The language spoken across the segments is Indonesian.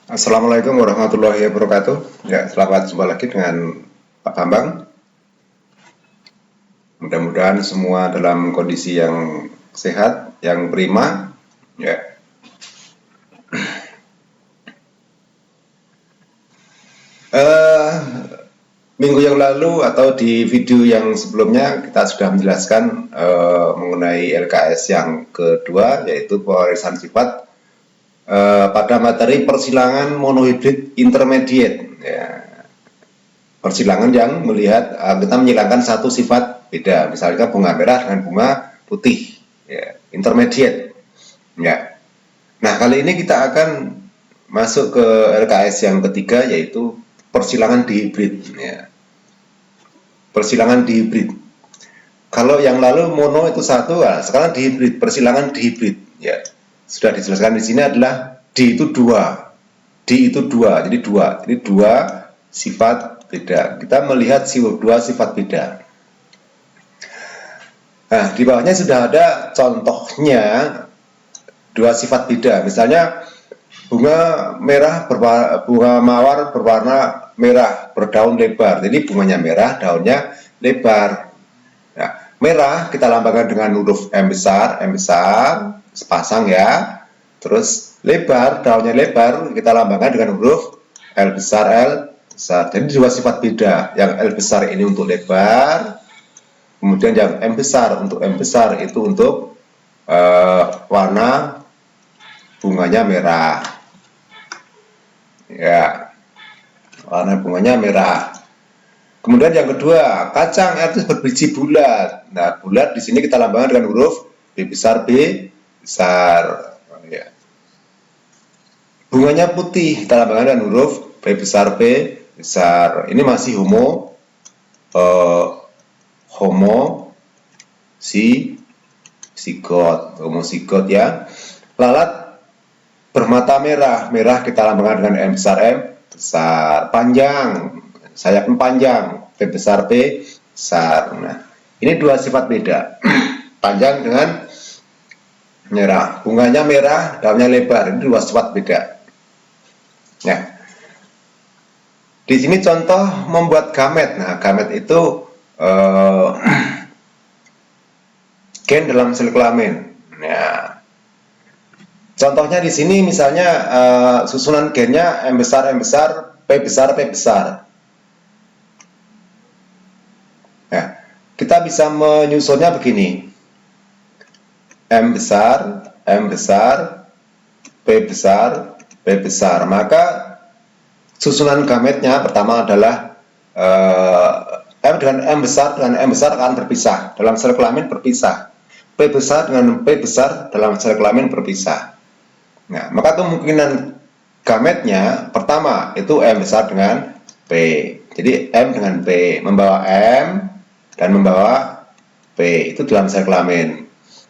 Assalamualaikum warahmatullahi wabarakatuh. Ya, selamat jumpa lagi dengan Pak Bambang. Mudah-mudahan semua dalam kondisi yang sehat, yang prima. Ya, eh, minggu yang lalu atau di video yang sebelumnya kita sudah menjelaskan mengenai LKS yang kedua, yaitu pewarisan sifat pada materi persilangan monohibrid intermediate. Ya, persilangan yang melihat kita menyilangkan satu sifat beda, misalnya bunga merah dengan bunga putih, ya, intermediate. Ya. Nah, kali ini kita akan masuk ke LKS yang ketiga, yaitu persilangan dihibrid. Ya. Persilangan dihibrid. Kalau yang lalu mono itu satu, nah, sekarang dihibrid, persilangan dihibrid. Ya. Sudah dijelaskan di sini adalah D itu dua, D itu dua, jadi dua sifat beda. Kita melihat dua sifat beda. Nah, di bawahnya sudah ada contohnya dua sifat beda. Misalnya bunga merah bunga mawar berwarna merah, berdaun lebar. Jadi bunganya merah, daunnya lebar. Nah, merah kita lambangkan dengan huruf M besar, sepasang ya. Terus lebar, daunnya lebar, kita lambangkan dengan huruf L besar, L besar. Jadi dua sifat beda. Yang L besar ini untuk lebar, kemudian yang M besar itu untuk warna bunganya merah. Ya, warna bunganya merah. Kemudian yang kedua, kacang itu berbiji bulat. Nah, bulat di sini kita lambangkan dengan huruf B besar, B besar. Ya. Bunganya putih, kita lambangkan dengan huruf B besar, B besar. Ini masih homosigot ya. Lalat bermata merah, merah kita lambangkan dengan M besar, M besar. Panjang, sayapnya panjang, B besar, B besar. Nah, ini dua sifat beda. Panjang dengan merah, bunganya merah, daunnya lebar. Ini dua sifat beda. Ya. Di sini contoh membuat gamet. Nah, gamet itu gen dalam sel kelamin. Ya. Contohnya di sini misalnya susunan gennya M besar, P besar, P besar. Ya, kita bisa menyusunnya begini. M besar, P besar, P besar. Maka susunan gametnya pertama adalah M dengan M besar akan berpisah. Dalam sel kelamin berpisah. P besar dengan P besar dalam sel kelamin berpisah. Nah, maka kemungkinan gametnya pertama itu M besar dengan P. Jadi M dengan P, membawa M dan membawa P, itu dalam sel kelamin.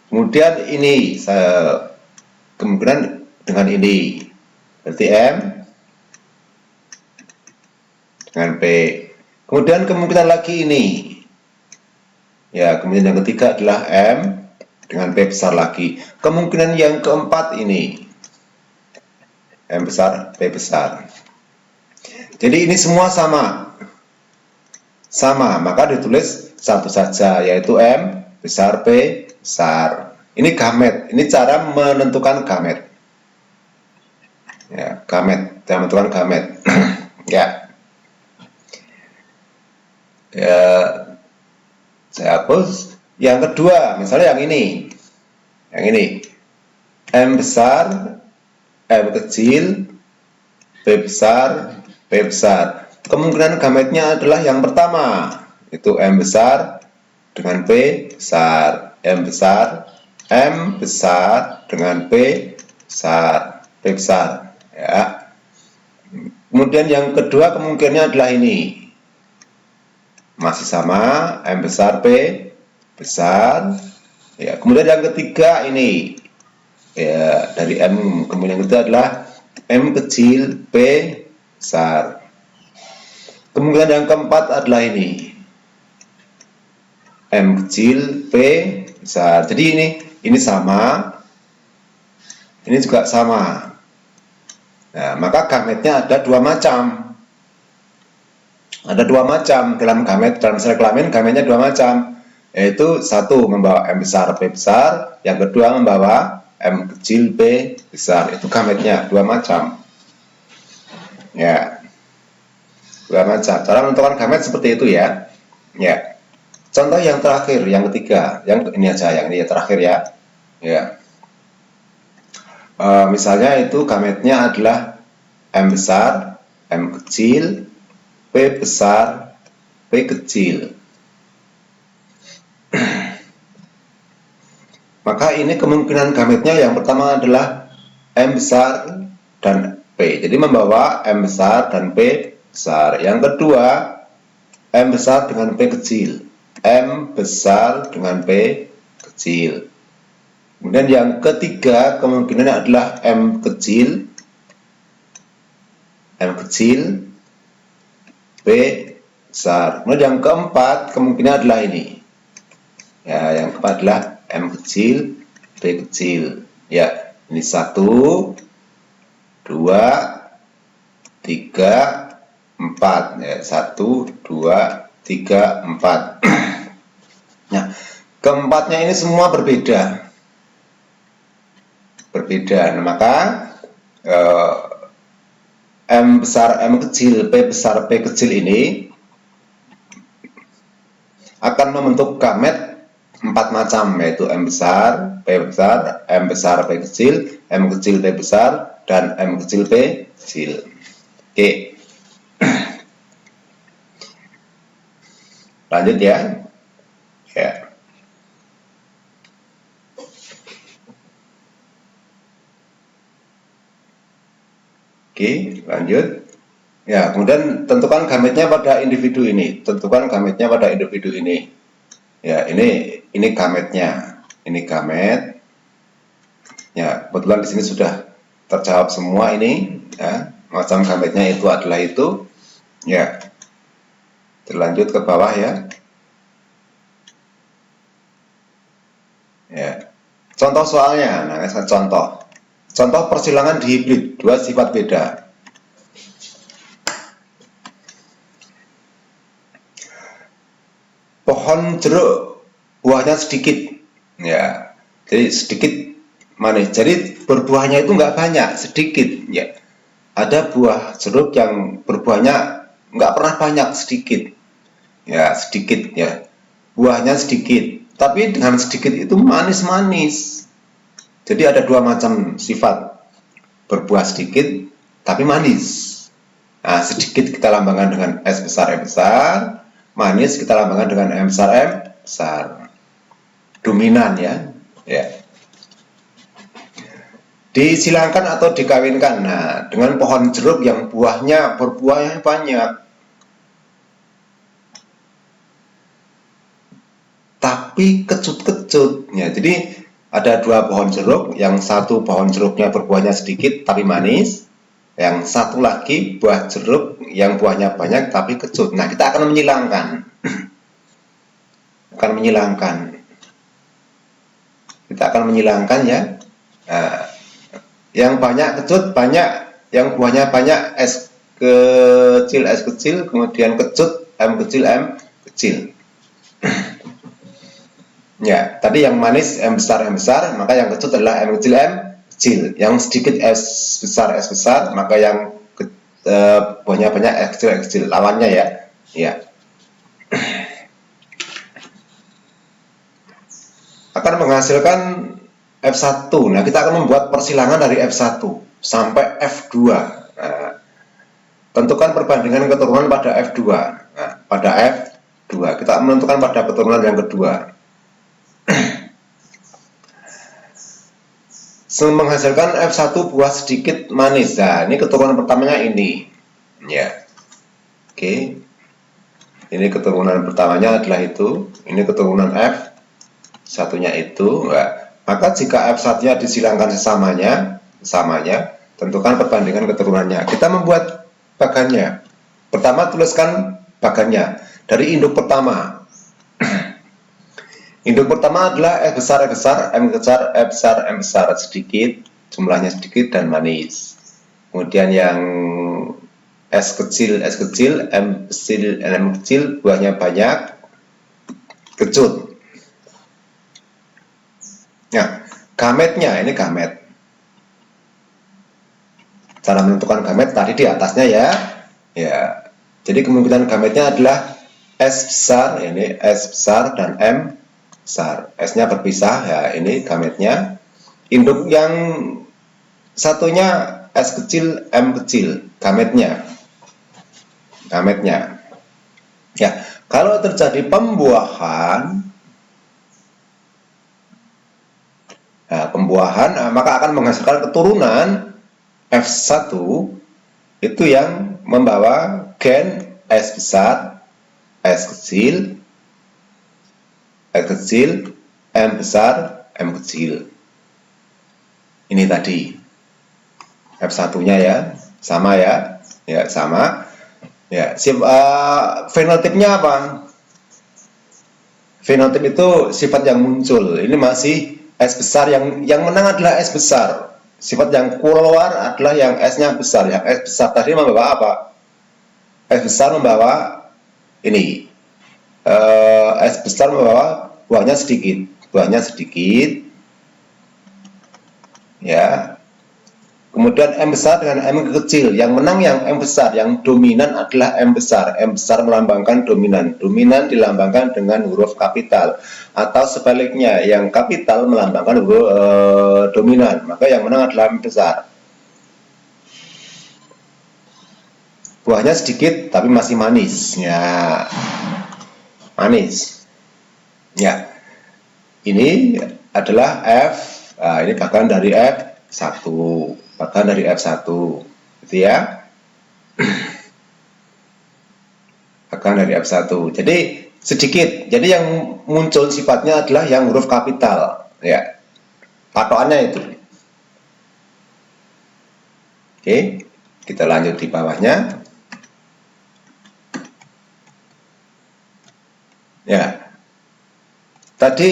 Kemudian ini kemungkinan dengan ini, berarti M dengan P. Kemudian kemungkinan lagi ini, ya, kemudian yang ketiga adalah M dengan P besar lagi. Kemungkinan yang keempat ini, M besar, P besar. Jadi ini semua sama, maka ditulis satu saja, yaitu M besar, P besar. Ini gamet, ini cara menentukan gamet. Ya, gamet, cara menentukan gamet. Ya. Ya, saya hapus. Yang kedua, misalnya yang ini, M besar, M kecil, P besar, P besar. Kemungkinan gametnya adalah yang pertama, itu M besar dengan P besar, M besar dengan P besar, P besar. Ya. Kemudian yang kedua kemungkinannya adalah ini, masih sama, M besar, P besar. Ya. Kemudian yang ketiga ini, ya, dari M, kemudian yang ketiga adalah M kecil, P besar. Kemungkinan yang keempat adalah ini, M kecil, P besar. Jadi ini sama, ini juga sama. Nah, maka gametnya ada dua macam. Ada dua macam dalam gamet, dalam sel kelamin gametnya dua macam, yaitu satu membawa M besar P besar, yang kedua membawa M kecil P besar. Itu gametnya dua macam. Ya, dua macam. Cara menentukan gamet seperti itu ya. Ya. Contoh yang terakhir, yang ketiga, yang ini aja, yang ini terakhir ya. Ya. Misalnya itu gametnya adalah M besar, M kecil, P besar, P kecil. Maka ini kemungkinan gametnya yang pertama adalah M besar dan P. Jadi membawa M besar dan P besar. Yang kedua, M besar dengan P kecil. M besar dengan P kecil. Kemudian yang ketiga kemungkinannya adalah M kecil, P besar. Kemudian yang keempat kemungkinan adalah ini. Ya, yang keempat adalah M kecil, P kecil. Ya, ini 1, 2, 3, 4. Ya, 1, 2, 3, 4. Nah, keempatnya ini semua berbeda. Nah, maka M besar M kecil, P besar P kecil ini akan membentuk gamet 4 macam, yaitu M besar P besar, M besar P kecil, M kecil P besar, dan M kecil P kecil. Oke. Lanjut ya. Ya. Oke, lanjut. Ya, kemudian tentukan gametnya pada individu ini. Ya, ini gametnya. Ini gamet. Ya, kebetulan di sini sudah terjawab semua ini. Ya, macam gametnya itu adalah itu. Ya, terlanjut ke bawah ya. Ya, contoh soalnya. Nah, contoh. Contoh persilangan dihibrid, dua sifat beda. Pohon jeruk buahnya sedikit, ya, jadi sedikit manis. Jadi berbuahnya itu nggak banyak, sedikit, ya. Ada buah jeruk yang berbuahnya nggak pernah banyak, sedikit, ya, sedikit, ya. Buahnya sedikit, tapi dengan sedikit itu manis-manis. Jadi ada dua macam sifat, berbuah sedikit tapi manis. Nah, sedikit kita lambangkan dengan S besar M besar, manis kita lambangkan dengan M besar M besar. Dominan ya. Ya. Disilangkan atau dikawinkan. Nah, dengan pohon jeruk yang berbuahnya banyak, tapi kecut-kecut. Ya, jadi ada dua pohon jeruk, yang satu pohon jeruknya berbuahnya sedikit tapi manis, yang satu lagi buah jeruk yang buahnya banyak tapi kecut. Nah, kita akan menyilangkan. Kita akan menyilangkan ya. Nah, yang banyak kecut banyak, yang buahnya banyak S kecil, kemudian kecut M kecil. Ya, tadi yang manis M besar, maka yang kecut adalah M kecil. Yang sedikit S besar, maka yang buahnya banyak X kecil. Lawannya ya. Ya. Akan menghasilkan F1. Nah, kita akan membuat persilangan dari F1 sampai F2. Nah, tentukan perbandingan keturunan pada F2. Nah, pada F2 kita menentukan pada keturunan yang kedua. Menghasilkan F1 buah sedikit manis. Nah, ini keturunan pertamanya ini. Ya. Oke. Ini keturunan pertamanya adalah itu. Ini keturunan F1-nya itu. Nah, maka jika F1-nya disilangkan sesamanya, tentukan perbandingan keturunannya. Kita membuat bagannya. Pertama tuliskan bagannya dari induk pertama. Induk pertama adalah M besar, M besar, sedikit, jumlahnya sedikit dan manis. Kemudian yang S kecil, M kecil, M kecil, buahnya banyak, kecut. Nah, gametnya, ini gamet. Cara menentukan gamet tadi di atasnya ya. Ya. Jadi kemungkinan gametnya adalah S besar, ini S besar dan M besar. S-nya berpisah, ya ini gametnya. Induk yang satunya S kecil, M kecil, gametnya. Gametnya. Ya, kalau terjadi pembuahan, maka akan menghasilkan keturunan F1 itu yang membawa gen S besar, S kecil, M besar, M kecil. Ini tadi F1-nya ya, sama ya, ya sama. Ya, fenotipnya apa? Fenotip itu sifat yang muncul. Ini masih S besar, yang menang adalah S besar. Sifat yang keluar adalah yang S-nya besar. Yang S besar tadi membawa apa? S besar membawa ini. S besar membawa buahnya sedikit. Ya. Kemudian M besar dengan M kecil. Yang menang yang M besar. Yang dominan adalah M besar. M besar melambangkan dominan. Dominan dilambangkan dengan huruf kapital. Atau sebaliknya, yang kapital melambangkan huruf dominan. Maka yang menang adalah M besar. Buahnya sedikit tapi masih manis. Ya. Manis. Ya. Ini adalah F. Ini bagian dari F1. Bagian dari F1, gitu ya. Bagian dari F1. Jadi sedikit. Jadi yang muncul sifatnya adalah yang huruf kapital, ya. Patokannya itu. Oke, kita lanjut di bawahnya. Ya. Tadi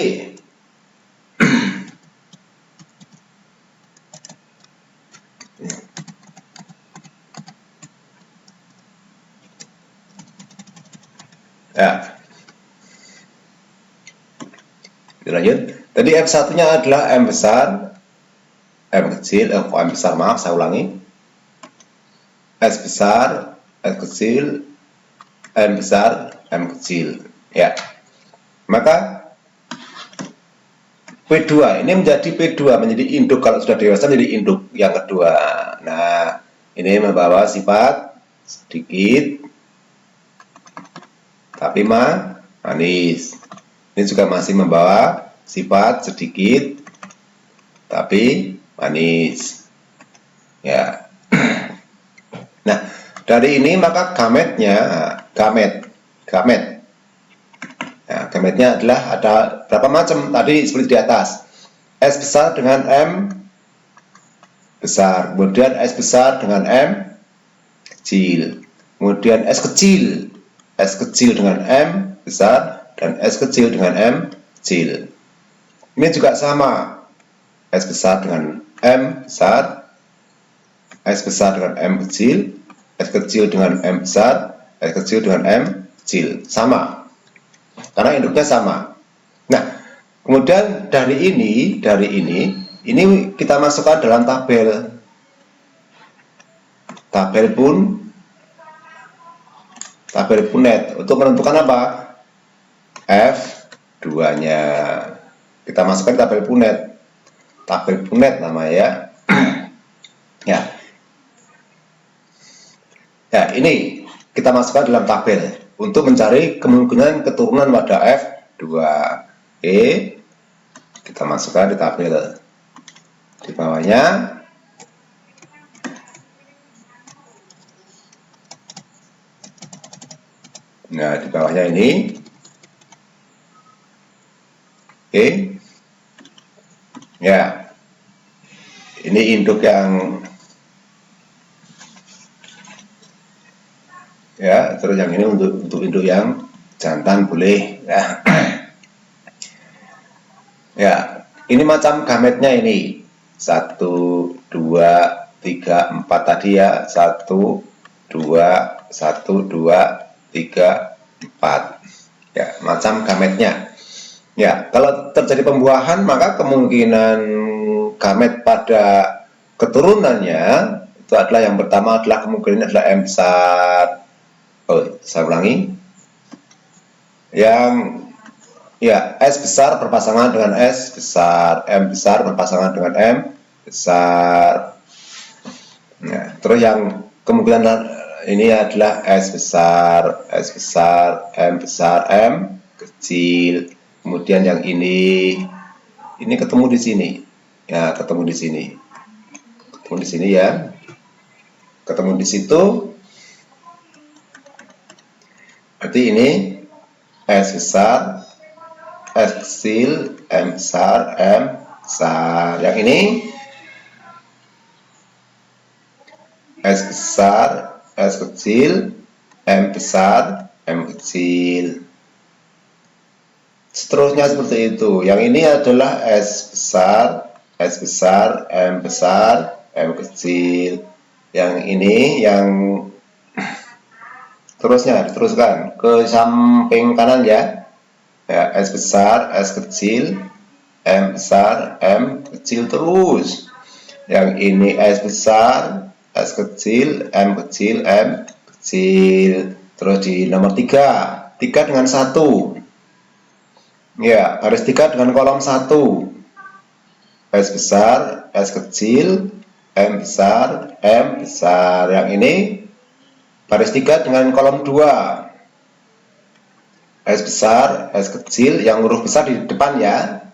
ya. Lanjut. Tadi F1-nya adalah M besar, M kecil, M besar, maaf, saya ulangi. S besar, S kecil, M besar, M kecil. Ya. Maka P2 ini menjadi P2, menjadi induk. Kalau sudah dewasa menjadi induk yang kedua. Nah, ini membawa sifat sedikit tapi manis. Ini juga masih membawa sifat sedikit tapi manis. Ya. Nah, dari ini maka gametnya, gamet. Nah, gametnya adalah ada berapa macam tadi seperti di atas. S besar dengan M besar, kemudian S besar dengan M kecil, kemudian S kecil dengan M besar, dan S kecil dengan M kecil. Ini juga sama, S besar dengan M besar, S besar dengan M kecil, S kecil dengan M besar, S kecil dengan M kecil, sama, karena induknya sama. Nah, kemudian dari ini kita masukkan dalam tabel punet untuk menentukan apa? F2-nya. Kita masukkan tabel punet namanya ya. Ya, ini kita masukkan dalam tabel untuk mencari kemungkinan keturunan pada F2. Oke, kita masukkan di tabel di bawahnya. Nah, di bawahnya ini. Oke. Ya. Ini induk yang ya, terus yang ini untuk induk yang jantan boleh ya. Ya, ini macam gametnya ini 1, 2, 3, 4 tadi ya. 1, 2, 1, 2, 3, 4. Ya, macam gametnya. Ya, kalau terjadi pembuahan maka kemungkinan gamet pada keturunannya itu adalah yang pertama adalah kemungkinan adalah M besar. Saya ulangi. Yang ya, S besar berpasangan dengan S besar, M besar berpasangan dengan M besar. Nah, terus yang kemungkinan ini adalah S besar, M besar, M kecil. Kemudian yang ini ketemu di sini. Ya, ketemu di sini. Ketemu di sini ya. Ketemu di situ. Berarti ini S besar, S kecil, M besar, M besar. Yang ini S besar, S kecil, M besar, M kecil. Seterusnya seperti itu. Yang ini adalah S besar, M besar, M kecil. Yang ini yang diteruskan ke samping kanan ya. Ya, S besar, S kecil, M besar, M kecil terus. Yang ini S besar, S kecil, M kecil, M kecil. Terus di nomor 3 dengan 1. Ya, garis 3 dengan kolom 1. S besar, S kecil, M besar, M besar. Yang ini baris 3 dengan kolom 2. S besar, S kecil, yang huruf besar di depan ya.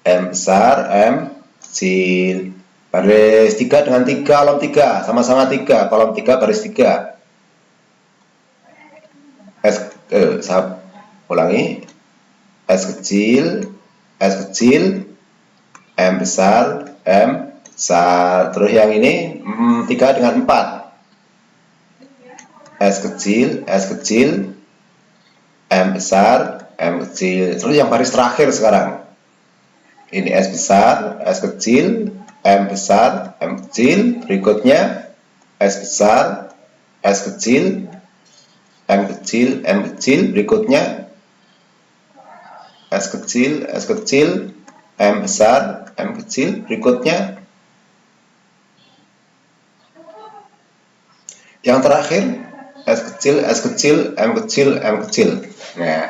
M besar, M kecil. Baris 3 dengan 3, kolom 3, sama-sama 3, kolom 3, baris 3. Saya ulangi. S kecil, M besar, M besar. Terus yang ini 3 dengan 4. S kecil, M besar, M kecil. Terus yang baris terakhir sekarang. Ini S besar, S kecil, M besar, M kecil. Berikutnya S besar, S kecil, M kecil, M kecil. Berikutnya S kecil, M besar, M kecil. Berikutnya yang terakhir S kecil, M kecil, M kecil. Nah,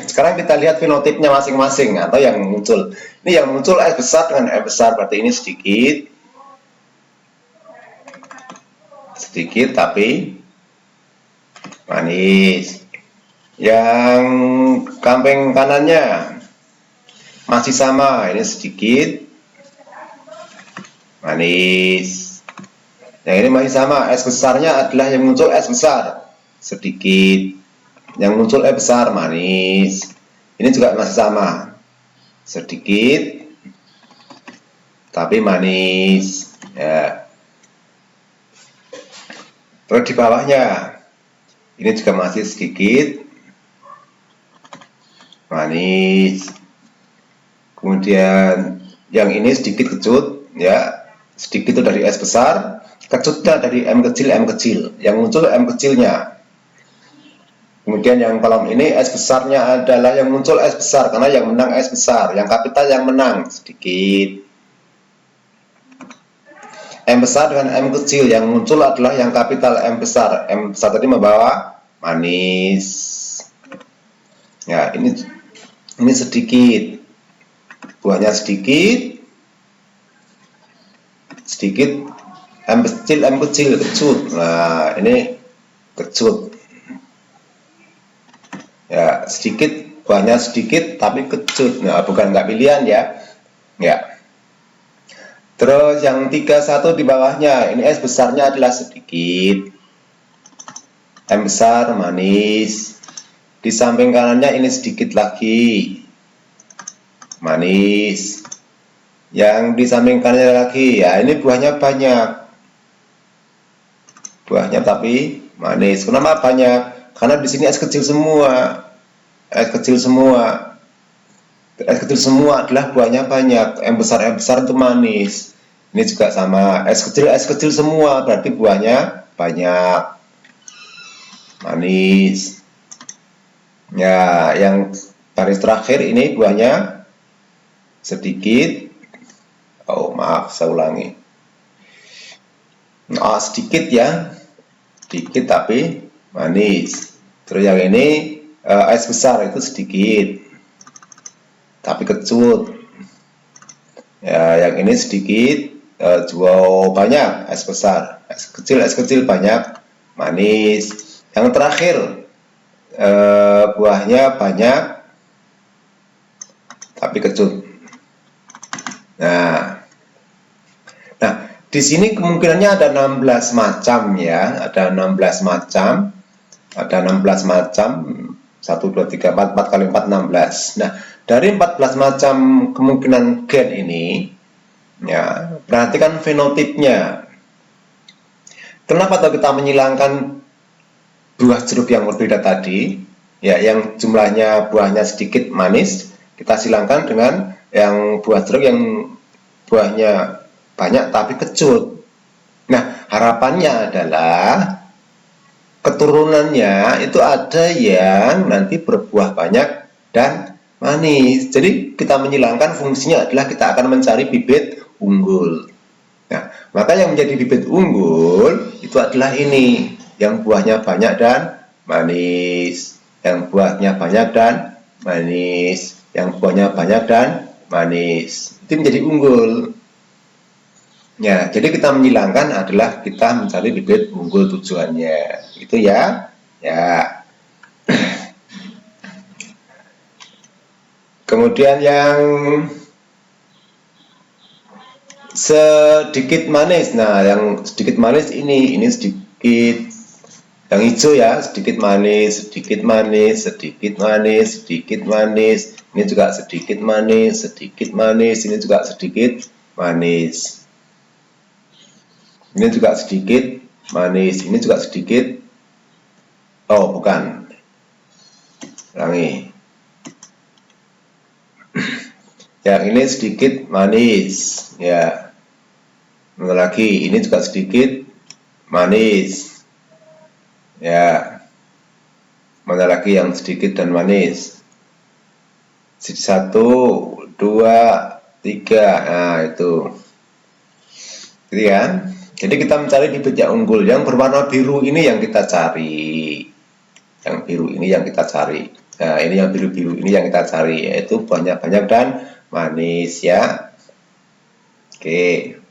sekarang kita lihat fenotipnya masing-masing atau yang muncul. Ini yang muncul S besar dengan M besar, berarti ini sedikit tapi manis. Yang samping kanannya masih sama, ini sedikit manis. Yang ini masih sama, S besarnya adalah yang muncul S besar, sedikit. Yang muncul S besar, manis. Ini juga masih sama, sedikit tapi manis ya. Terus di bawahnya ini juga masih sedikit manis. Kemudian yang ini sedikit kecut ya, sedikit itu dari S besar, kecutnya dari M kecil, yang muncul M kecilnya. Kemudian yang kolom ini S besarnya adalah yang muncul S besar, karena yang menang S besar, yang kapital yang menang, sedikit. M besar dengan M kecil, yang muncul adalah yang kapital M besar. M besar tadi membawa manis. Ya, ini sedikit. Buahnya sedikit. M kecil, kecut. Nah, ini kecut. Ya, sedikit, buahnya sedikit tapi kecut. Nah, bukan nggak pilihan ya. Ya. Terus yang 31 di bawahnya, ini S besarnya adalah sedikit. M besar manis. Di samping kanannya ini sedikit lagi. Manis. Yang di samping kanannya lagi, ya ini buahnya banyak. Buahnya tapi manis. Kenapa banyak? Karena di sini S kecil semua. S kecil semua adalah buahnya banyak. M besar itu manis. Ini juga sama, es kecil semua, berarti buahnya banyak, manis. Ya, yang baris terakhir ini buahnya sedikit. Oh, maaf, saya ulangi. Nah, sedikit ya, sedikit tapi manis. Terus yang ini es besar itu sedikit, tapi kecut. Ya, yang ini sedikit, juga banyak es besar. Es kecil banyak, manis. Yang terakhir buahnya banyak, tapi kecut. Nah, di sini kemungkinannya ada 16 macam ya, ada 16 macam. Ada 16 macam, 1, 2, 3, 4, 4 kali 4, 16. Nah, dari 14 macam kemungkinan gen ini, ya, perhatikan fenotipnya. Kenapa kita menyilangkan buah jeruk yang berbeda tadi, ya, yang jumlahnya buahnya sedikit manis, kita silangkan dengan yang buah jeruk yang buahnya banyak tapi kecut. Nah, harapannya adalah keturunannya itu ada yang nanti berbuah banyak dan manis. Jadi kita menyilangkan fungsinya adalah kita akan mencari bibit unggul. Nah, maka yang menjadi bibit unggul itu adalah ini, yang buahnya banyak dan manis, yang buahnya banyak dan manis, yang buahnya banyak dan manis. Itu menjadi unggul. Ya, jadi kita menyilangkan adalah kita mencari bibit unggul tujuannya. Itu ya. Ya. Kemudian yang sedikit manis. Nah, yang sedikit manis ini sedikit yang hijau ya, sedikit manis, sedikit manis, sedikit manis, sedikit manis. Ini juga sedikit manis, sedikit manis, ini juga sedikit manis. Ini juga sedikit manis, ini juga sedikit. Oh, bukan. Ulangi. Yang ini sedikit manis, ya. Mana lagi? Ini juga sedikit manis, ya. Mana lagi yang sedikit dan manis? 1, 2, 3. Nah, itu. Gitu kan? Jadi kita mencari bibit yang unggul. Yang berwarna biru ini yang kita cari. Yang biru ini yang kita cari. Nah, ini yang biru-biru ini yang kita cari, yaitu banyak-banyak dan manis ya. Oke.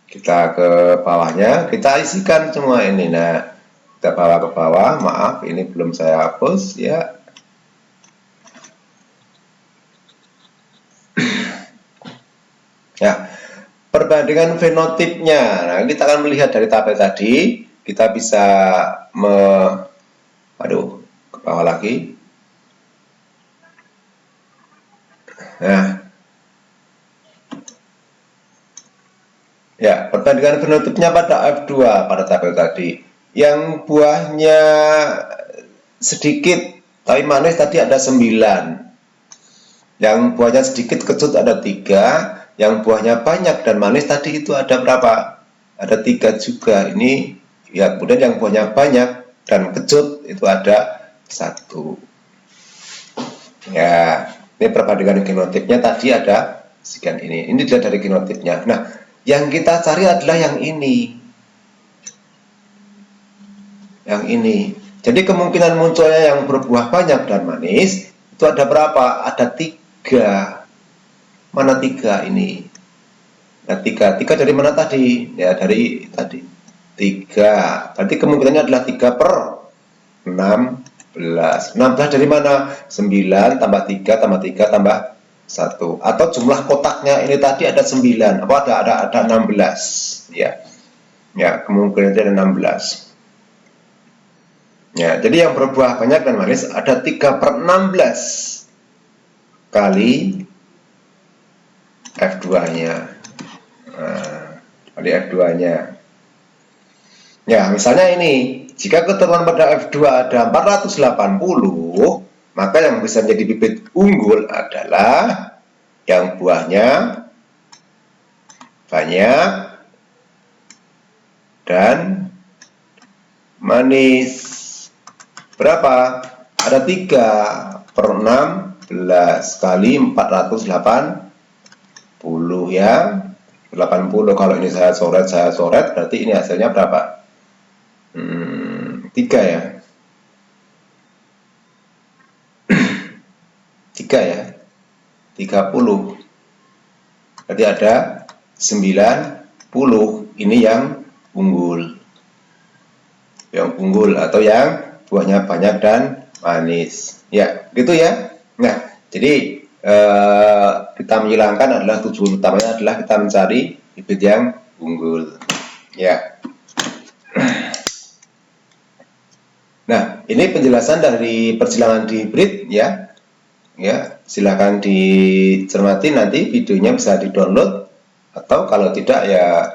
Kita ke bawahnya, kita isikan semua ini. Nah, kita bawa ke bawah. Maaf, ini belum saya hapus ya. Ya, perbandingan fenotipnya. Nah, kita akan melihat dari tabel tadi, kita bisa ke bawah lagi. Nah, ya, perbandingan fenotipnya pada F2 pada tabel tadi. Yang buahnya sedikit tapi manis tadi ada 9. Yang buahnya sedikit kecut ada 3. Yang buahnya banyak dan manis tadi itu ada berapa? Ada 3 juga. Ini ya, kemudian yang buahnya banyak dan kecut itu ada 1. Ya, ini perbandingan genotipnya tadi ada sekian ini. Ini dilihat dari genotipnya. Nah, yang kita cari adalah yang ini. Yang ini. Jadi kemungkinan munculnya yang berbuah banyak dan manis itu ada berapa? Ada 3. Mana 3 ini? Nah, 3 dari mana tadi? Ya, dari tadi 3. Berarti kemungkinannya adalah 3 per 16. 16 dari mana? 9 tambah 3 tambah 3 tambah 1. Atau jumlah kotaknya ini tadi ada 9. Apa ada 16. Ya. Ya, kemungkinannya ada 16. Ya, jadi yang berbuah banyak dan manis ada 3 per 16 kali F2-nya. Nah, kali F2-nya. Ya, misalnya ini, jika keturunan pada F2 ada 480, Maka yang bisa menjadi bibit unggul adalah yang buahnya banyak dan manis. Berapa? Ada 3/16 kali 480 ya. 80. Kalau ini saya coret berarti ini hasilnya berapa? 3 ya. 3 ya. 30. Berarti ada 90. Ini yang unggul. Yang unggul atau yang buahnya banyak dan manis. Ya, gitu ya. Nah, jadi kita menghilangkan adalah tujuan utamanya adalah kita mencari bibit yang unggul. Ya. Nah, ini penjelasan dari persilangan hibrid ya. Ya, silakan dicermati, nanti videonya bisa di-download atau kalau tidak ya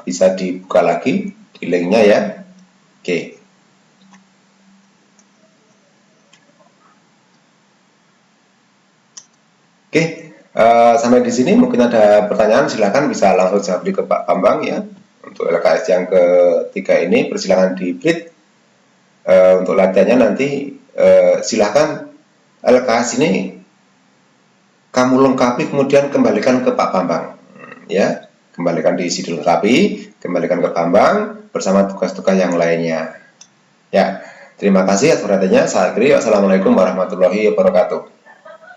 bisa dibuka lagi di linknya ya. Oke. Oke, sampai di sini mungkin ada pertanyaan, silakan bisa langsung jawab ke Pak Bambang ya. Untuk LKS yang ketiga ini persilangan hibrid, untuk latihannya nanti silakan LKS ini kamu lengkapi kemudian kembalikan ke Pak Bambang ya, kembalikan diisi dilengkapi, kembalikan ke Bambang bersama tugas-tugas yang lainnya ya. Terima kasih atas perhatiannya. Saya akhiri. Wassalamualaikum warahmatullahi wabarakatuh.